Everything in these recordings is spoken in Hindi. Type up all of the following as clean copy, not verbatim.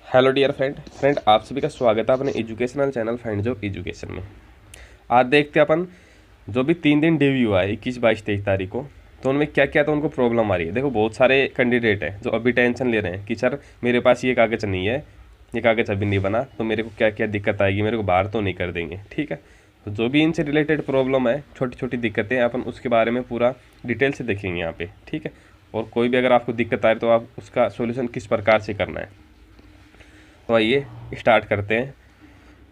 हेलो डियर फ्रेंड आप सभी का स्वागत है अपने educational channel find job education में। आज देखते हैं अपन जो भी 3 दिन ड्यू हुआ है 21, 22, 23 तारीख को, तो उनमें क्या क्या तो उनको प्रॉब्लम आ रही है। देखो बहुत सारे कैंडिडेट हैं जो अभी टेंशन ले रहे हैं कि सर मेरे पास ये कागज़ नहीं है, ये कागज़ अभी नहीं बना, तो मेरे को क्या क्या दिक्कत आएगी, मेरे को बाहर तो नहीं कर देंगे। ठीक है, तो जो भी इनसे रिलेटेड प्रॉब्लम है, छोटी छोटी दिक्कतें, अपन उसके बारे में पूरा डिटेल से देखेंगे यहाँ पे। ठीक है, और कोई भी अगर आपको दिक्कत आए तो आप उसका सोल्यूशन किस प्रकार से करना है। तो आइए स्टार्ट करते हैं।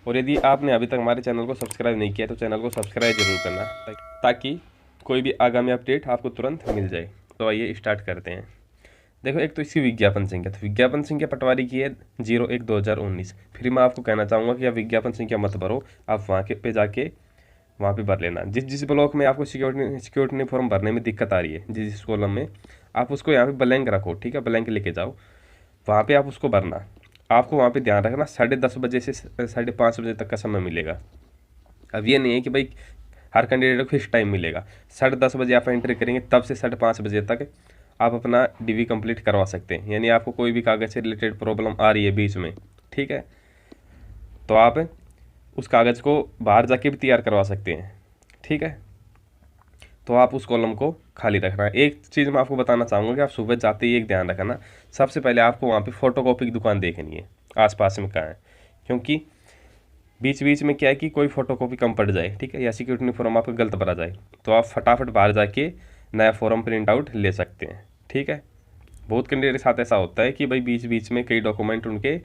और यदि आपने अभी तक हमारे चैनल को सब्सक्राइब नहीं किया तो चैनल को सब्सक्राइब जरूर करना ताकि कोई भी आगामी अपडेट आपको तुरंत मिल जाए। तो आइए स्टार्ट करते हैं। देखो, एक तो इसकी विज्ञापन संख्या, तो विज्ञापन संख्या पटवारी की है 01/2019। फिर मैं आपको कहना चाहूँगा कि आप विज्ञापन संख्या मत भरो, आप वहाँ के पे जाके वहाँ पे भर लेना। जिस जिस ब्लॉक में आपको सिक्योरिटी फॉर्म भरने में दिक्कत आ रही है, जिस जिस कॉलम में, आप उसको यहाँ पे ब्लैंक रखो। ठीक है, ब्लैंक लेके जाओ, वहाँ पे आप उसको भरना। आपको वहाँ पे ध्यान रखना 10:30 बजे से 5:30 बजे तक का समय मिलेगा। अब ये नहीं है कि भाई हर कैंडिडेट को फिक्स टाइम मिलेगा। 10:30 बजे आप एंट्री करेंगे, तब से 5:30 बजे तक आप अपना डीवी कंप्लीट करवा सकते हैं। यानी आपको कोई भी कागज़ से रिलेटेड प्रॉब्लम आ रही है बीच में, ठीक है, तो आप उस कागज़ को बाहर जाके भी तैयार करवा सकते हैं। ठीक है, तो आप उस कॉलम को खाली रखना है। एक चीज़ मैं आपको बताना चाहूँगा कि आप सुबह जाते ही एक ध्यान रखना, सबसे पहले आपको वहाँ पे फ़ोटोकॉपी की दुकान देखनी है आसपास में कहाँ है, क्योंकि बीच बीच में क्या है कि कोई फ़ोटोकॉपी कम पड़ जाए, ठीक है, या सिक्योरिटी फॉर्म आपका गलत भरा जाए, तो आप फटाफट बाहर जाके नया फॉर्म प्रिंट आउट ले सकते हैं। ठीक है, बहुत कैंडिडेट के साथ ऐसा होता है कि भाई बीच बीच में कई डॉक्यूमेंट उनके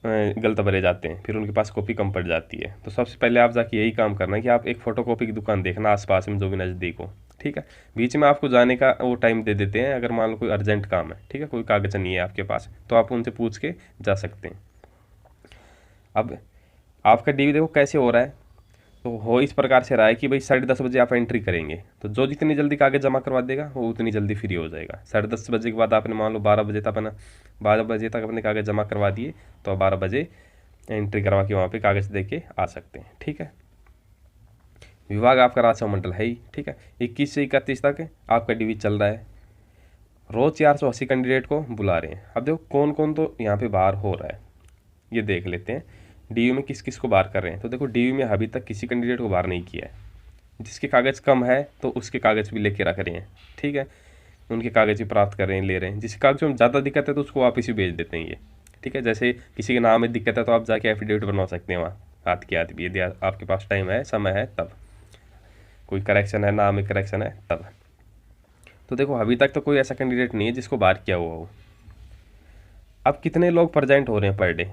गलत भरे जाते हैं, फिर उनके पास कॉपी कम पड़ जाती है। तो सबसे पहले आप जाके यही काम करना है कि आप एक फ़ोटोकॉपी की दुकान देखना आसपास में जो भी नज़दीक हो। ठीक है, बीच में आपको जाने का वो टाइम दे देते हैं अगर मान लो कोई अर्जेंट काम है, ठीक है, कोई कागज़ नहीं है आपके पास, तो आप उनसे पूछ के जा सकते हैं। अब आपका डीवी देखो कैसे हो रहा है, तो हो इस प्रकार से रहा है कि भाई 10:30 बजे आप एंट्री करेंगे, तो जो जितनी जल्दी कागज़ जमा करवा देगा वो उतनी जल्दी फ्री हो जाएगा। 10:30 बजे के बाद आपने मान लो 12 बजे तक अपने कागज़ जमा करवा दिए, तो 12 बजे एंट्री करवा के वहाँ पे कागज़ दे के आ सकते हैं। ठीक है, विभाग आपका राजस्व मंडल है ही। ठीक है, 21 से 31 तक आपका डीवी चल रहा है। रोज़ 480 कैंडिडेट को बुला रहे हैं। अब देखो कौन कौन तो यहाँ पे बाहर हो रहा है, ये देख लेते हैं। डीयू में किस किस को बाहर कर रहे हैं, तो देखो डीयू में अभी तक किसी कैंडिडेट को बाहर नहीं किया है। जिसके कागज़ कम है तो उसके कागज़ भी लेके रख रहे हैं। ठीक है, उनके कागज़ भी प्राप्त कर रहे हैं, ले रहे हैं। जिसके कागज़ में ज़्यादा दिक्कत है तो उसको वापस ही भेज देते हैं ये। ठीक है, जैसे किसी के नाम में दिक्कत है तो आप जाके एफिडेविट बनवा सकते हैं वहाँ हाथ के हाथ भी, यदि आपके पास टाइम है, समय है, तब कोई करेक्शन है, नाम में करेक्शन है तब। तो देखो अभी तक तो कोई ऐसा कैंडिडेट नहीं है जिसको बाहर किया हुआ हो। अब कितने लोग प्रेजेंट हो रहे हैं पर डे,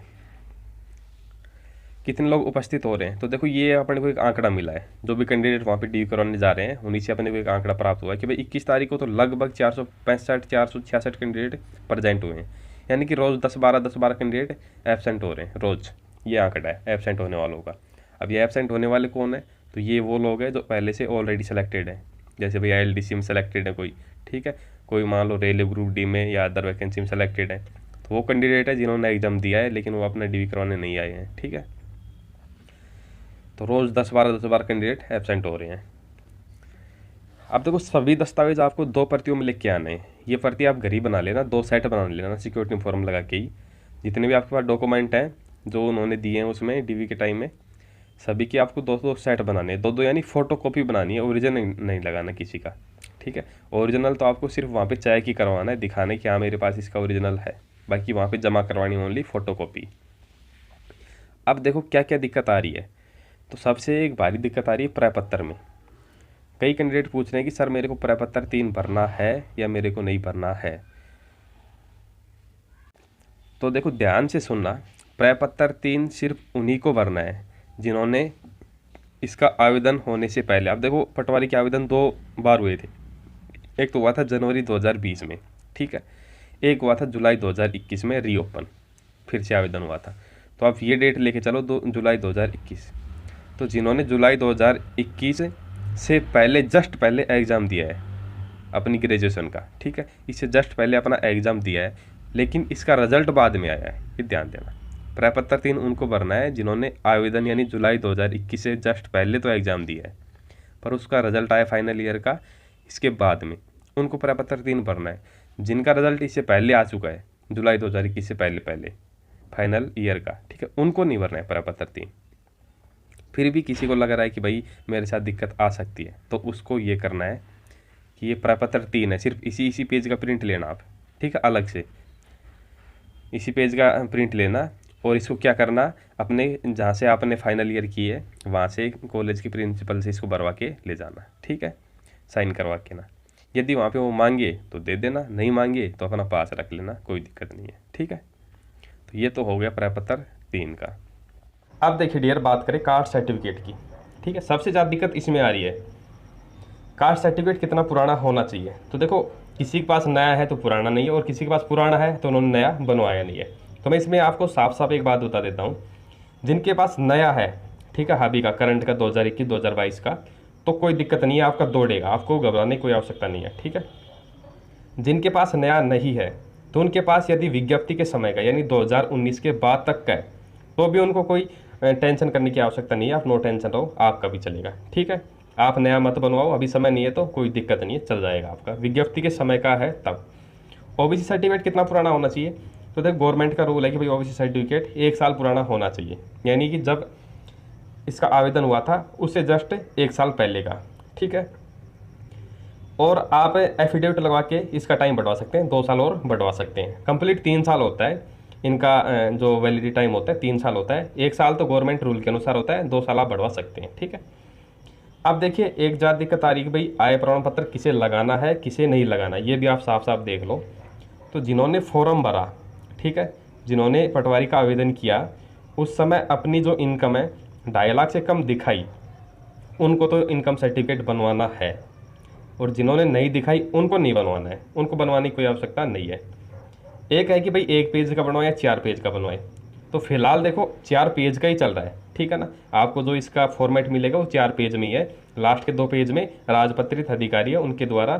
कितने लोग उपस्थित हो रहे हैं, तो देखो ये अपने को एक आंकड़ा मिला है। जो भी कैंडिडेट वहाँ पे ड्यू करवाने जा रहे हैं उन्हीं से अपने को एक आंकड़ा प्राप्त हुआ है कि भाई 21 तारीख को तो लगभग 466 कैंडिडेट प्रेजेंट हुए हैं। यानी कि रोज़ 10-12 कैंडिडेट एबसेंट हो रहे हैं रोज़। ये आंकड़ा है एबसेंट होने वालों का। अब ये एबसेंट होने वाले कौन है, तो ये वो लोग हैं जो पहले से ऑलरेडी सेलेक्टेड है। जैसे भाई ILDC में सेलेक्टेड है कोई, ठीक है, कोई मान लो रेलवे ग्रुप डी में या अदर वैकेंसी में सेलेक्टेड है, तो वो कैंडिडेट है जिन्होंने एग्जाम दिया है लेकिन वो अपना ड्यू करवाने नहीं आए हैं। ठीक है, तो रोज़ 10-12 कैंडिडेट एबसेंट हो रहे हैं। अब देखो सभी दस्तावेज आपको 2 प्रतियों में लिख के आने हैं। ये प्रति आप घर ही बना लेना, 2 सेट बना लेना सिक्योरिटी फॉर्म लगा के ही। जितने भी आपके पास डॉक्यूमेंट हैं जो उन्होंने दिए हैं उसमें डीवी के टाइम में, सभी की आपको 2-2 सेट बनाने हैं। 2-2 यानी फ़ोटो कॉपी बनानी है, ओरिजिनल नहीं लगाना किसी का। ठीक है, ओरिजिनल तो आपको सिर्फ वहाँ पर चेक ही करवाना है, दिखाना है कि हाँ मेरे पास इसका ओरिजिनल है, बाकी वहाँ पर जमा करवानी ओनली फ़ोटो कॉपी। अब देखो क्या क्या दिक्कत आ रही है, तो सबसे एक भारी दिक्कत आ रही है प्रपत्र में। कई कैंडिडेट पूछ रहे हैं कि सर मेरे को प्रपत्र 3 भरना है या मेरे को नहीं भरना है। तो देखो ध्यान से सुनना, प्रपत्र 3 सिर्फ उन्हीं को भरना है जिन्होंने इसका आवेदन होने से पहले, अब देखो पटवारी के आवेदन 2 बार हुए थे। एक तो हुआ था जनवरी 2020 में, ठीक है, एक हुआ था जुलाई 2021 में रीओपन, फिर से आवेदन हुआ था। तो आप ये डेट लेके चलो, जुलाई 2021। तो जिन्होंने जुलाई 2021 से पहले जस्ट पहले एग्ज़ाम दिया है अपनी ग्रेजुएशन का, ठीक है, इससे जस्ट पहले अपना एग्ज़ाम दिया है, लेकिन इसका रिजल्ट बाद में आया है, ये ध्यान देना। प्रपत्र 3 उनको भरना है जिन्होंने आवेदन यानी जुलाई 2021 से जस्ट पहले तो एग्ज़ाम दिया है, पर उसका रिजल्ट आया फाइनल ईयर का इसके बाद में, उनको प्रपत्र 3 भरना है। जिनका रिजल्ट इससे पहले आ चुका है जुलाई 2021 से पहले, फाइनल ईयर का, ठीक है, उनको नहीं भरना है प्रपत्र 3। फिर भी किसी को लग रहा है कि भाई मेरे साथ दिक्कत आ सकती है, तो उसको ये करना है कि ये प्रपत्र 3 है, सिर्फ इसी पेज का प्रिंट लेना आप, ठीक है, अलग से इसी पेज का प्रिंट लेना, और इसको क्या करना, अपने जहाँ से आपने फाइनल ईयर की है वहाँ से कॉलेज की प्रिंसिपल से इसको भरवा के ले जाना, ठीक है, साइन करवा के ना। यदि वहाँ पे वो मांगे तो दे देना, नहीं मांगे तो अपना पास रख लेना, कोई दिक्कत नहीं है, ठीक है। तो ये तो हो गया प्रपत्र 3 का। अब देखिए डियर, बात करें कास्ट सर्टिफिकेट की, ठीक है। सबसे ज़्यादा दिक्कत इसमें आ रही है, कास्ट सर्टिफिकेट कितना पुराना होना चाहिए। तो देखो, किसी के पास नया है तो पुराना नहीं है, और किसी के पास पुराना है तो उन्होंने नया बनवाया नहीं है। तो मैं इसमें आपको साफ साफ एक बात बता देता हूँ, जिनके पास नया है, ठीक है, हाबी का करंट का 2021-2022 का, तो कोई दिक्कत नहीं है, आपका दौड़ेगा, आपको घबराने की कोई आवश्यकता नहीं है, ठीक है। जिनके पास नया नहीं है तो उनके पास यदि विज्ञप्ति के समय का यानी 2019 के बाद तक का है तो भी उनको कोई टेंशन करने की आवश्यकता नहीं है, आप नो टेंशन रहो, आपका भी चलेगा, ठीक है। आप नया मत बनवाओ, अभी समय नहीं है तो कोई दिक्कत नहीं है, चल जाएगा आपका, विज्ञप्ति के समय का है तब। ओबीसी सर्टिफिकेट कितना पुराना होना चाहिए, तो देखो गवर्नमेंट का रूल है कि भाई ओबीसी सर्टिफिकेट 1 साल पुराना होना चाहिए, यानी कि जब इसका आवेदन हुआ था उससे जस्ट 1 साल पहले का, ठीक है। और आप एफिडेविट लगवा के इसका टाइम बढ़वा सकते हैं, 2 साल और बढ़वा सकते हैं। कंप्लीट 3 साल होता है इनका, जो वैलिडिटी टाइम होता है 3 साल होता है, 1 साल तो गवर्नमेंट रूल के अनुसार होता है, 2 साल आप बढ़वा सकते हैं, ठीक है। अब देखिए एक ज़्यादा दिक्कत आ रही है कि भाई आय प्रमाण पत्र किसे लगाना है किसे नहीं लगाना, ये भी आप साफ साफ देख लो। तो जिन्होंने फॉर्म भरा, ठीक है, जिन्होंने पटवारी का आवेदन किया, उस समय अपनी जो इनकम है 2.5 लाख से कम दिखाई, उनको तो इनकम सर्टिफिकेट बनवाना है, और जिन्होंने नहीं दिखाई उनको नहीं बनवाना है, उनको बनवाने की कोई आवश्यकता नहीं है। एक है कि भाई 1 पेज का बनवाए या 4 पेज का बनवाए, तो फिलहाल देखो 4 पेज का ही चल रहा है, ठीक है ना। आपको जो इसका फॉर्मेट मिलेगा वो 4 पेज में ही है, लास्ट के 2 पेज में राजपत्रित अधिकारी है उनके द्वारा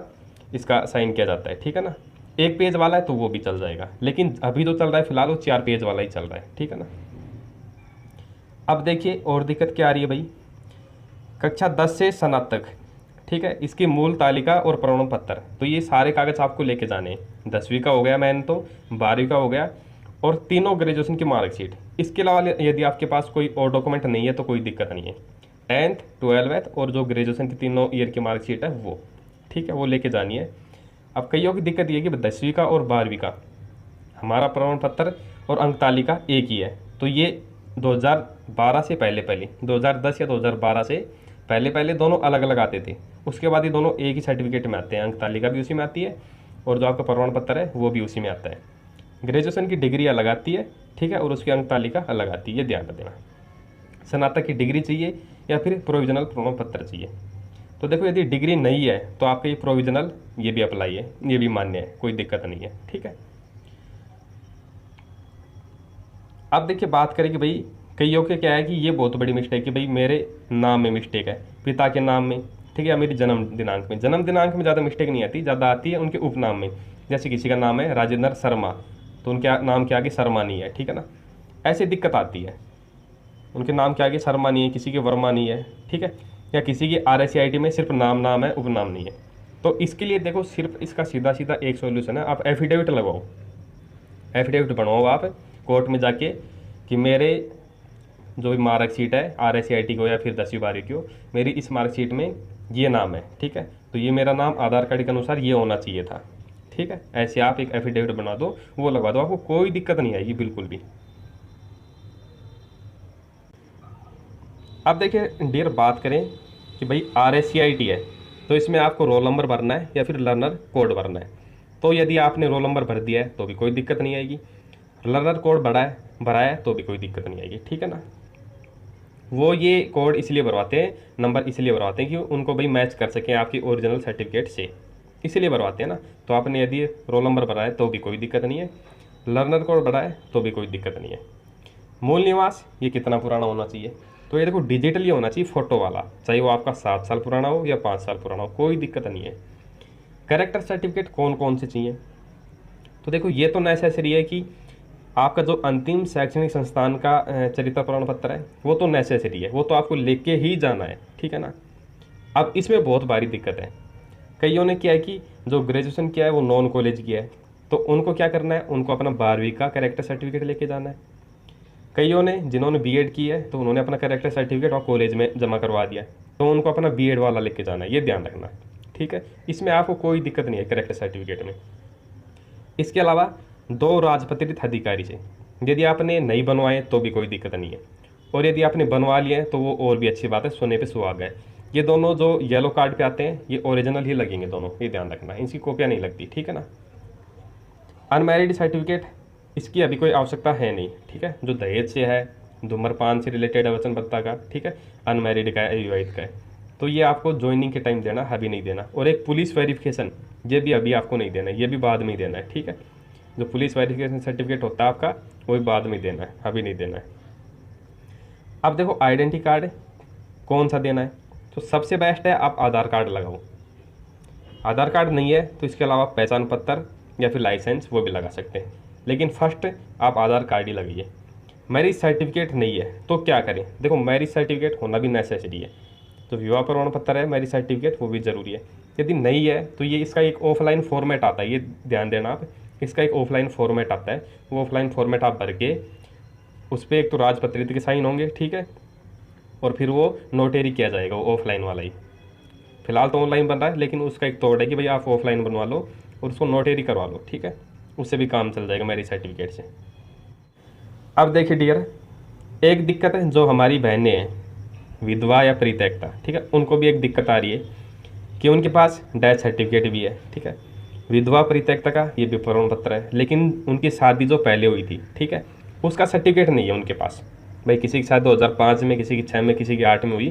इसका साइन किया जाता है, ठीक है ना। 1 पेज वाला है तो वो भी चल जाएगा, लेकिन अभी जो चल रहा है फिलहाल वो 4 पेज वाला ही चल रहा है, ठीक है ना। अब देखिए और दिक्कत क्या आ रही है भाई, कक्षा 10 से स्नातक, ठीक है, इसकी मूल तालिका और प्रमाण पत्र, तो ये सारे कागज आपको लेके जाने हैं। 10वीं का हो गया मैन, तो 12वीं का हो गया, और तीनों ग्रेजुएशन की मार्कशीट। इसके अलावा यदि आपके पास कोई और डॉक्यूमेंट नहीं है तो कोई दिक्कत नहीं है, 10th 12th और जो ग्रेजुएशन की तीनों ईयर की मार्कशीट है वो, ठीक है, वो लेके जानी है। अब कईयों की दिक्कत ये कि 10वीं का और 12वीं का हमारा प्रमाण पत्र और अंक तालिका एक ही है, तो ये 2012 से पहले 2010 या 2012 से पहले दोनों अलग अलग आते थे, उसके बाद ये दोनों एक ही सर्टिफिकेट में आते हैं, अंक तालिका भी उसी में आती है और जो आपका प्रमाण पत्र है वो भी उसी में आता है। ग्रेजुएशन की डिग्री अलग आती है, ठीक है, और उसकी अंक तालिका अलग आती है, ये ध्यान देना। स्नातक की डिग्री चाहिए या फिर प्रोविजनल प्रमाण पत्र चाहिए। तो देखो यदि डिग्री नहीं है तो आपका ये प्रोविजनल ये भी अप्लाई है, ये भी मान्य है, कोई दिक्कत नहीं है, ठीक है। अब देखिए बात करें कि भाई कईयों के क्या है कि ये बहुत बड़ी मिस्टेक है, भाई मेरे नाम में मिस्टेक है, पिता के नाम में, ठीक है, या मेरी जन्म दिनांक में। जन्म दिनांक में ज़्यादा मिस्टेक नहीं आती, ज़्यादा आती है उनके उपनाम में। जैसे किसी का नाम है राजेंद्र शर्मा तो उनके नाम के आगे शर्मा नहीं है, ठीक है ना, ऐसे दिक्कत आती है। उनके नाम के आगे शर्मा नहीं है, किसी के वर्मा नहीं है, ठीक है, या किसी की RSCIT में सिर्फ नाम है, उपनाम नहीं है। तो इसके लिए देखो सिर्फ इसका सीधा सीधा एक सॉल्यूशन है, आप एफिडेविट लगवाओ, एफिडेविट बनवाओ आप कोर्ट में जाके कि मेरे जो भी मार्कशीट है RSCIT की हो या फिर 10वीं 12वीं की हो, मेरी इस मार्कशीट में ये नाम है, ठीक है, तो ये मेरा नाम आधार कार्ड के अनुसार ये होना चाहिए था, ठीक है। ऐसे आप एक एफिडेविट बना दो, वो लगवा दो, आपको कोई दिक्कत नहीं आएगी बिल्कुल भी। अब देखिए डियर बात करें कि भाई RSCIT है तो इसमें आपको रोल नंबर भरना है या फिर लर्नर कोड भरना है। तो यदि आपने रोल नंबर भर दिया है तो भी कोई दिक्कत नहीं आएगी, लर्नर कोड भरा है तो भी कोई दिक्कत नहीं आएगी, ठीक है ना। वो ये कोड इसलिए भरवाते हैं, नंबर इसलिए भरवाते हैं कि उनको भाई मैच कर सकें आपकी ओरिजिनल सर्टिफिकेट से, इसलिए भरवाते हैं ना। तो आपने यदि रोल नंबर भरा है तो भी कोई दिक्कत नहीं है, लर्नर कोड भरा है तो भी कोई दिक्कत नहीं है। मूल निवास ये कितना पुराना होना चाहिए, तो ये देखो डिजिटली होना चाहिए, फ़ोटो वाला, चाहे वो आपका 7 साल पुराना हो या 5 साल पुराना हो, कोई दिक्कत नहीं है। कैरेक्टर सर्टिफिकेट कौन कौन से चाहिए, तो देखो ये तो नेसेसरी है कि आपका जो अंतिम शैक्षणिक संस्थान का चरित्र प्रमाण पत्र है वो तो नेसेसरी है, वो तो आपको लेके ही जाना है, ठीक है ना। अब इसमें बहुत भारी दिक्कत है, कईयों ने क्या है कि जो ग्रेजुएशन किया है वो नॉन कॉलेज किया है, तो उनको क्या करना है, उनको अपना 12वीं का कैरेक्टर सर्टिफिकेट लेके जाना है, कईयों ने जिन्होंने बीएड की है तो उन्होंने अपना कैरेक्टर सर्टिफिकेट और कॉलेज में जमा करवा दिया, तो उनको अपना बीएड वाला लेके जाना है, ये ध्यान रखना है। ठीक है, इसमें आपको कोई दिक्कत नहीं है कैरेक्टर सर्टिफिकेट में। इसके अलावा 2 राजपत्रित अधिकारी से यदि आपने नहीं बनवाए तो भी कोई दिक्कत नहीं है, और यदि आपने बनवा लिए हैं तो वो और भी अच्छी बात है, सोने पे सुहागा है। ये दोनों जो येलो कार्ड पे आते हैं ये ओरिजिनल ही लगेंगे दोनों, ये ध्यान रखना, इनकी कॉपियाँ नहीं लगती। ठीक है ना। अनमैरिड सर्टिफिकेट इसकी अभी कोई आवश्यकता है नहीं। ठीक है, जो दहेज से है, धूम्रपान से रिलेटेड है, वचन पत्ता का, ठीक है, अनमैरिड का है, अविवाहित का है, तो ये आपको ज्वाइनिंग के टाइम देना, अभी नहीं देना। और एक पुलिस वेरिफिकेशन, ये भी अभी आपको नहीं देना है, ये भी बाद में ही देना है। ठीक है, जो पुलिस वेरिफिकेशन सर्टिफिकेट होता है आपका, वो भी बाद में देना है, अभी नहीं देना है। अब देखो आइडेंटिटी कार्ड कौन सा देना है, तो सबसे बेस्ट है आप आधार कार्ड लगाओ। आधार कार्ड नहीं है तो इसके अलावा पहचान पत्र या फिर लाइसेंस वो भी लगा सकते हैं, लेकिन फर्स्ट आप आधार कार्ड ही लगाइए। मैरिज सर्टिफिकेट नहीं है तो क्या करें, देखो मैरिज सर्टिफिकेट होना भी नेसेसरी है, तो विवाह प्रमाण पत्र है, मैरिज सर्टिफिकेट वो भी ज़रूरी है। यदि नहीं है तो ये इसका एक ऑफलाइन फॉर्मेट आता है, ये ध्यान देना आप, इसका एक ऑफलाइन फॉर्मेट आता है, वो ऑफलाइन फॉर्मेट आप भर के उस पर एक तो राजपत्रित के साइन होंगे, ठीक है, और फिर वो नोटेरी किया जाएगा, वो ऑफलाइन वाला ही। फिलहाल तो ऑनलाइन बन रहा है, लेकिन उसका एक तोड़ है कि भाई आप ऑफलाइन बनवा लो और उसको नोटेरी करवा लो। ठीक है, उससे भी काम चल जाएगा मैरिज सर्टिफिकेट से। अब देखिए डियर, एक दिक्कत है जो हमारी बहनें हैं, विधवा या परित्यक्ता, ठीक है, उनको भी एक दिक्कत आ रही है कि उनके पास डेथ सर्टिफिकेट भी है। ठीक है, विधवा परित्यक्ता का ये भी प्रमाण पत्र है, लेकिन उनकी शादी जो पहले हुई थी, ठीक है, उसका सर्टिफिकेट नहीं है उनके पास। भाई किसी की शादी 2005 में, किसी की 6 में, किसी की 8 में हुई,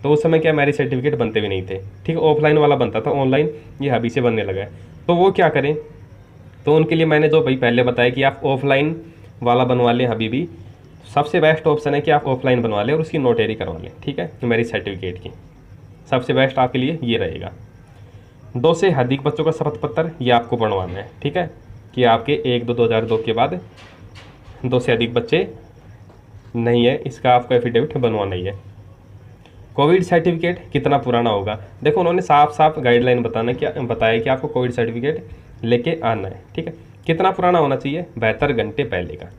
तो उस समय क्या मैरिज सर्टिफिकेट बनते भी नहीं थे। ठीक है, ऑफलाइन वाला बनता था, ऑनलाइन ये अभी से बनने लगा है। तो वो क्या करें, तो उनके लिए मैंने जो भाई पहले बताया कि आप ऑफलाइन वाला बनवा लें, अभी भी सबसे बेस्ट ऑप्शन है कि आप ऑफलाइन बनवा लें और उसकी नोटेरी करवा लें। ठीक है, मैरिज सर्टिफिकेट की सबसे बेस्ट आपके लिए ये रहेगा। 2 से अधिक बच्चों का शपथ पत्र ये आपको बनवाना है। ठीक है, कि आपके 1/2/2002 के बाद 2 से अधिक बच्चे नहीं है, इसका आपको एफिडेविट बनवाना ही है। कोविड सर्टिफिकेट कितना पुराना होगा, देखो उन्होंने साफ साफ गाइडलाइन बताया कि आपको कोविड सर्टिफिकेट लेके आना है। ठीक है, कितना पुराना होना चाहिए, 72 घंटे पहले का।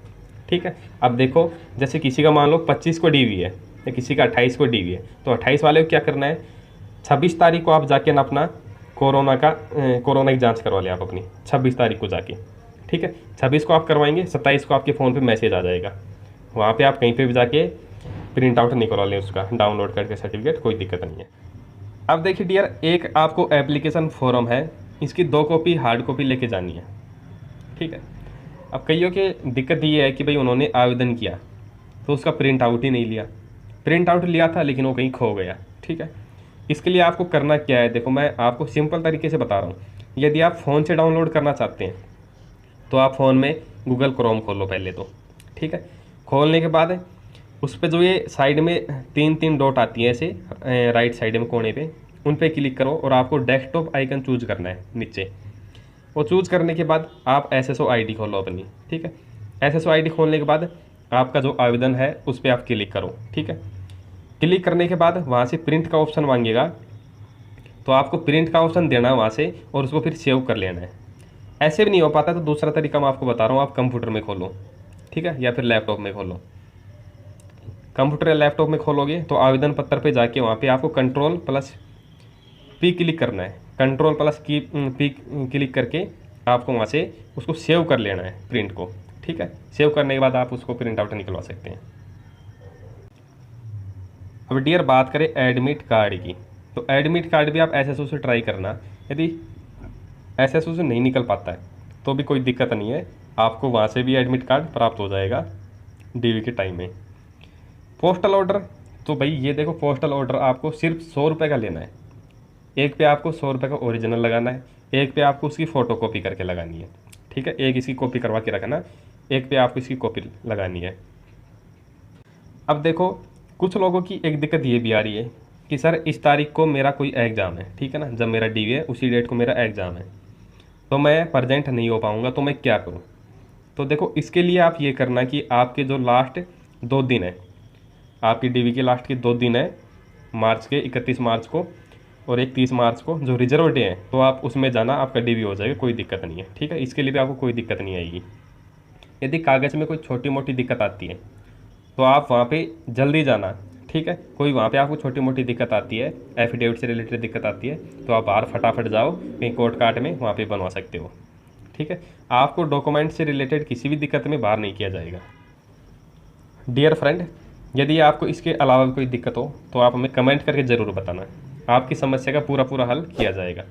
ठीक है, अब देखो जैसे किसी का मान लो 25 को डीवी है या किसी का 28 को डीवी है, तो 28 वाले को क्या करना है, 26 तारीख को आप जाके ना अपना कोरोना की जांच करवा लें आप अपनी, 26 तारीख को जाके। ठीक है, 26 को आप करवाएंगे, 27 को आपके फ़ोन पे मैसेज आ जाएगा, वहाँ पे आप कहीं पे भी जाके प्रिंट आउट निकलवा लें उसका, डाउनलोड करके सर्टिफिकेट, कोई दिक्कत नहीं है। अब देखिए डियर, एक आपको एप्लीकेशन फॉर्म है, इसकी 2 कॉपी हार्ड कॉपी लेके जानी है। ठीक है, अब कईयों के दिक्कत ये है कि भाई उन्होंने आवेदन किया तो उसका प्रिंट आउट ही नहीं लिया, प्रिंट आउट लिया था लेकिन वो कहीं खो गया। ठीक है, इसके लिए आपको करना क्या है, देखो मैं आपको सिंपल तरीके से बता रहा हूँ। यदि आप फ़ोन से डाउनलोड करना चाहते हैं तो आप फ़ोन में गूगल क्रोम खोलो पहले तो। ठीक है, खोलने के बाद उस पर जो ये साइड में 3 डॉट आती है ऐसे राइट साइड में कोने पे, उन पे क्लिक करो और आपको डेस्कटॉप आइकन चूज करना है नीचे। वो चूज करने के बाद आप SSO ID खोलो अपनी। ठीक है, SSO ID खोलने के बाद आपका जो आवेदन है उस पर आप क्लिक करो। ठीक है, क्लिक करने के बाद वहाँ से प्रिंट का ऑप्शन मांगेगा, तो आपको प्रिंट का ऑप्शन देना है वहाँ से और उसको फिर सेव कर लेना है। ऐसे भी नहीं हो पाता तो दूसरा तरीका मैं आपको बता रहा हूँ, आप कंप्यूटर में खोलो। ठीक है, या फिर लैपटॉप में खोलो। कंप्यूटर या लैपटॉप में खोलोगे तो आवेदन पत्र पे जाके वहाँ पे आपको Ctrl+P क्लिक करना है। Ctrl+P क्लिक करके आपको वहाँ से उसको सेव कर लेना है प्रिंट को। ठीक है, सेव करने के बाद आप उसको प्रिंट आउट निकलवा सकते हैं। अब डियर बात करें एडमिट कार्ड की, तो एडमिट कार्ड भी आप SSO से ट्राई करना। यदि SSO से नहीं निकल पाता है तो भी कोई दिक्कत नहीं है, आपको वहाँ से भी एडमिट कार्ड प्राप्त हो जाएगा DV के टाइम में। पोस्टल ऑर्डर, तो भाई ये देखो पोस्टल ऑर्डर आपको सिर्फ 100 रुपये का लेना है। एक पे आपको 100 रुपये का ओरिजिनल लगाना है, एक पे आपको उसकी फ़ोटो कॉपी करके लगानी है। ठीक है, एक इसकी कॉपी करवा के रखना, एक पे आपको इसकी कॉपी लगानी है। अब देखो कुछ लोगों की एक दिक्कत ये भी आ रही है कि सर इस तारीख को मेरा कोई एग्ज़ाम है, ठीक है ना, जब मेरा DV है उसी डेट को मेरा एग्ज़ाम है, तो मैं प्रेजेंट नहीं हो पाऊँगा, तो मैं क्या करूँ। तो देखो इसके लिए आप ये करना कि आपके जो लास्ट 2 दिन है, आपकी DV के लास्ट के 2 दिन है, मार्च के 31 मार्च को और 31 मार्च को जो रिजर्व डे है, तो आप उसमें जाना, आपका DV हो जाएगा, कोई दिक्कत नहीं है। ठीक है, इसके लिए भी आपको कोई दिक्कत नहीं आएगी। यदि कागज़ में कोई छोटी मोटी दिक्कत आती है तो आप वहाँ पे जल्दी जाना, ठीक है। कोई वहाँ पे आपको छोटी मोटी दिक्कत आती है, एफिडेविट से रिलेटेड दिक्कत आती है, तो आप बाहर फटाफट जाओ, कहीं कोर्ट कार्ट में वहाँ पे बनवा सकते हो, ठीक है। आपको डॉक्यूमेंट से रिलेटेड किसी भी दिक्कत में बाहर नहीं किया जाएगा। डियर फ्रेंड, यदि आपको इसके अलावा कोई दिक्कत हो तो आप हमें कमेंट करके ज़रूर बताना, आपकी समस्या का पूरा पूरा हल किया जाएगा।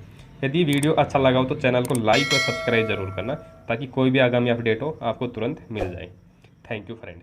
यदि वीडियो अच्छा लगा हो तो चैनल को लाइक और सब्सक्राइब ज़रूर करना, ताकि कोई भी आगामी अपडेट हो आपको तुरंत मिल जाए। Thank you friend.